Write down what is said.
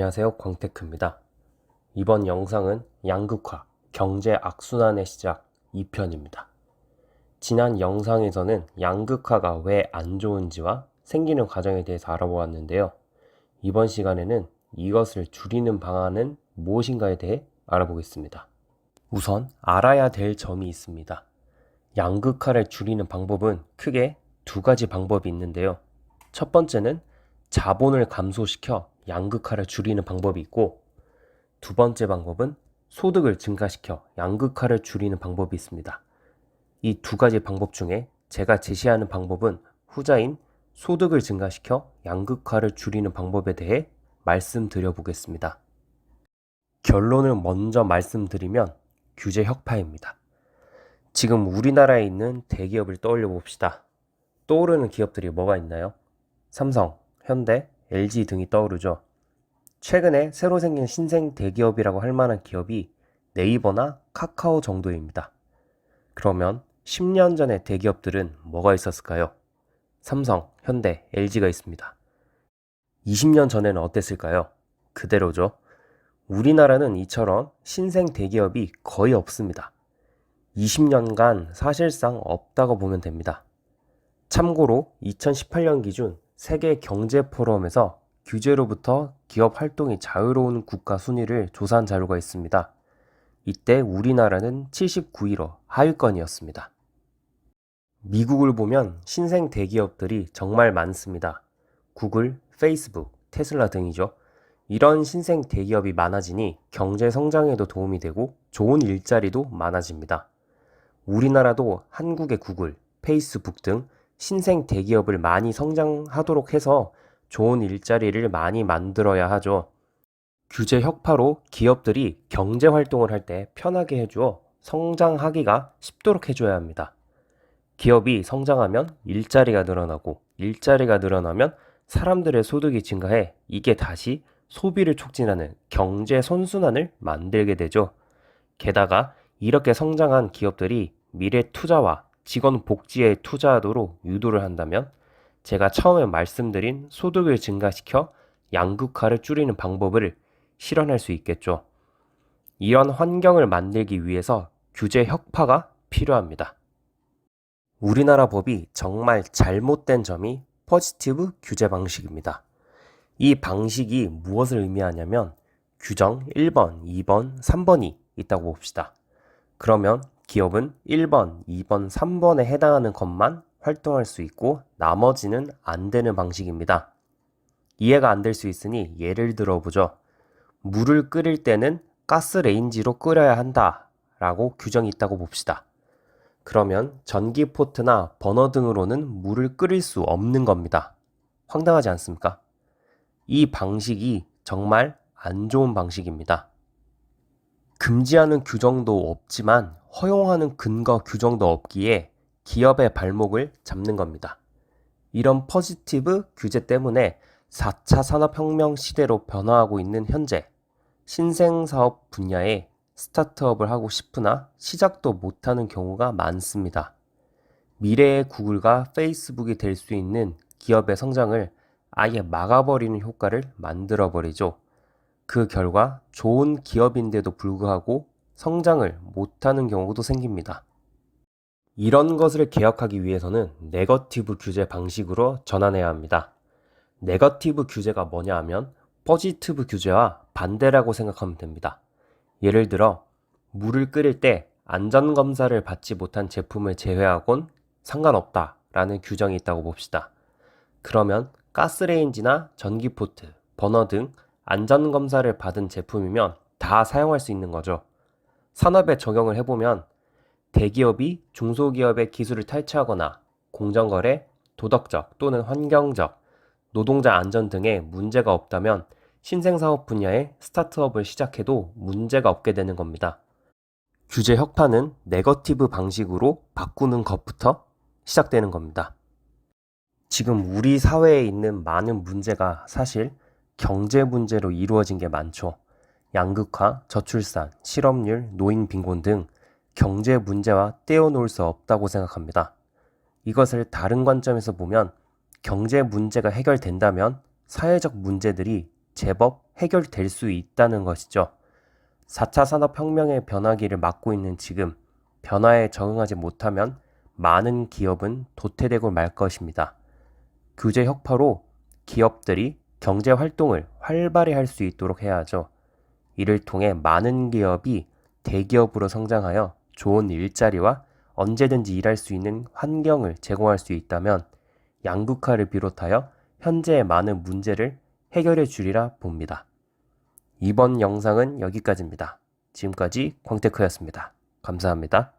안녕하세요, 광테크입니다. 이번 영상은 양극화, 경제 악순환의 시작 2편입니다. 지난 영상에서는 양극화가 왜 안 좋은지와 생기는 과정에 대해서 알아보았는데요. 이번 시간에는 이것을 줄이는 방안은 무엇인가에 대해 알아보겠습니다. 우선 알아야 될 점이 있습니다. 양극화를 줄이는 방법은 크게 두 가지 방법이 있는데요. 첫 번째는 자본을 감소시켜 양극화를 줄이는 방법이 있고, 두 번째 방법은 소득을 증가시켜 양극화를 줄이는 방법이 있습니다. 이 두 가지 방법 중에 제가 제시하는 방법은 후자인 소득을 증가시켜 양극화를 줄이는 방법에 대해 말씀드려 보겠습니다. 결론을 먼저 말씀드리면 규제 혁파입니다. 지금 우리나라에 있는 대기업을 떠올려 봅시다. 떠오르는 기업들이 뭐가 있나요? 삼성, 현대, LG 등이 떠오르죠. 최근에 새로 생긴 신생 대기업이라고 할 만한 기업이 네이버나 카카오 정도입니다. 그러면 10년 전의 대기업들은 뭐가 있었을까요? 삼성, 현대, LG가 있습니다. 20년 전에는 어땠을까요? 그대로죠. 우리나라는 이처럼 신생 대기업이 거의 없습니다. 20년간 사실상 없다고 보면 됩니다. 참고로 2018년 기준 세계 경제 포럼에서 규제로부터 기업 활동이 자유로운 국가 순위를 조사한 자료가 있습니다. 이때 우리나라는 79위로 하위권이었습니다. 미국을 보면 신생 대기업들이 정말 많습니다. 구글, 페이스북, 테슬라 등이죠. 이런 신생 대기업이 많아지니 경제 성장에도 도움이 되고 좋은 일자리도 많아집니다. 우리나라도 한국의 구글, 페이스북 등 신생 대기업을 많이 성장하도록 해서 좋은 일자리를 많이 만들어야 하죠. 규제 혁파로 기업들이 경제 활동을 할 때 편하게 해주어 성장하기가 쉽도록 해줘야 합니다. 기업이 성장하면 일자리가 늘어나고, 일자리가 늘어나면 사람들의 소득이 증가해 이게 다시 소비를 촉진하는 경제 선순환을 만들게 되죠. 게다가 이렇게 성장한 기업들이 미래 투자와 직원 복지에 투자하도록 유도를 한다면 제가 처음에 말씀드린 소득을 증가시켜 양극화를 줄이는 방법을 실현할 수 있겠죠. 이런 환경을 만들기 위해서 규제 혁파가 필요합니다. 우리나라 법이 정말 잘못된 점이 포지티브 규제 방식입니다. 이 방식이 무엇을 의미하냐면 규정 1번, 2번, 3번이 있다고 봅시다. 그러면 기업은 1번, 2번, 3번에 해당하는 것만 활동할 수 있고 나머지는 안 되는 방식입니다. 이해가 안 될 수 있으니 예를 들어 보죠. 물을 끓일 때는 가스레인지로 끓여야 한다 라고 규정이 있다고 봅시다. 그러면 전기포트나 버너 등으로는 물을 끓일 수 없는 겁니다. 황당하지 않습니까? 이 방식이 정말 안 좋은 방식입니다. 금지하는 규정도 없지만 허용하는 근거 규정도 없기에 기업의 발목을 잡는 겁니다. 이런 포지티브 규제 때문에 4차 산업혁명 시대로 변화하고 있는 현재 신생사업 분야에 스타트업을 하고 싶으나 시작도 못하는 경우가 많습니다. 미래의 구글과 페이스북이 될 수 있는 기업의 성장을 아예 막아버리는 효과를 만들어버리죠. 그 결과 좋은 기업인데도 불구하고 성장을 못하는 경우도 생깁니다. 이런 것을 개혁하기 위해서는 네거티브 규제 방식으로 전환해야 합니다. 네거티브 규제가 뭐냐 하면 포지티브 규제와 반대라고 생각하면 됩니다. 예를 들어 물을 끓일 때 안전검사를 받지 못한 제품을 제외하곤 상관없다라는 규정이 있다고 봅시다. 그러면 가스레인지나 전기포트, 버너 등 안전검사를 받은 제품이면 다 사용할 수 있는 거죠. 산업에 적용을 해보면 대기업이 중소기업의 기술을 탈취하거나 공정거래, 도덕적 또는 환경적, 노동자 안전 등의 문제가 없다면 신생사업 분야의 스타트업을 시작해도 문제가 없게 되는 겁니다. 규제 혁파는 네거티브 방식으로 바꾸는 것부터 시작되는 겁니다. 지금 우리 사회에 있는 많은 문제가 사실 경제 문제로 이루어진 게 많죠. 양극화, 저출산, 실업률, 노인 빈곤 등 경제 문제와 떼어놓을 수 없다고 생각합니다. 이것을 다른 관점에서 보면 경제 문제가 해결된다면 사회적 문제들이 제법 해결될 수 있다는 것이죠. 4차 산업혁명의 변화기를 맞고 있는 지금 변화에 적응하지 못하면 많은 기업은 도태되고 말 것입니다. 규제 혁파로 기업들이 경제 활동을 활발히 할 수 있도록 해야 하죠. 이를 통해 많은 기업이 대기업으로 성장하여 좋은 일자리와 언제든지 일할 수 있는 환경을 제공할 수 있다면 양극화를 비롯하여 현재의 많은 문제를 해결해 주리라 봅니다. 이번 영상은 여기까지입니다. 지금까지 광테크였습니다. 감사합니다.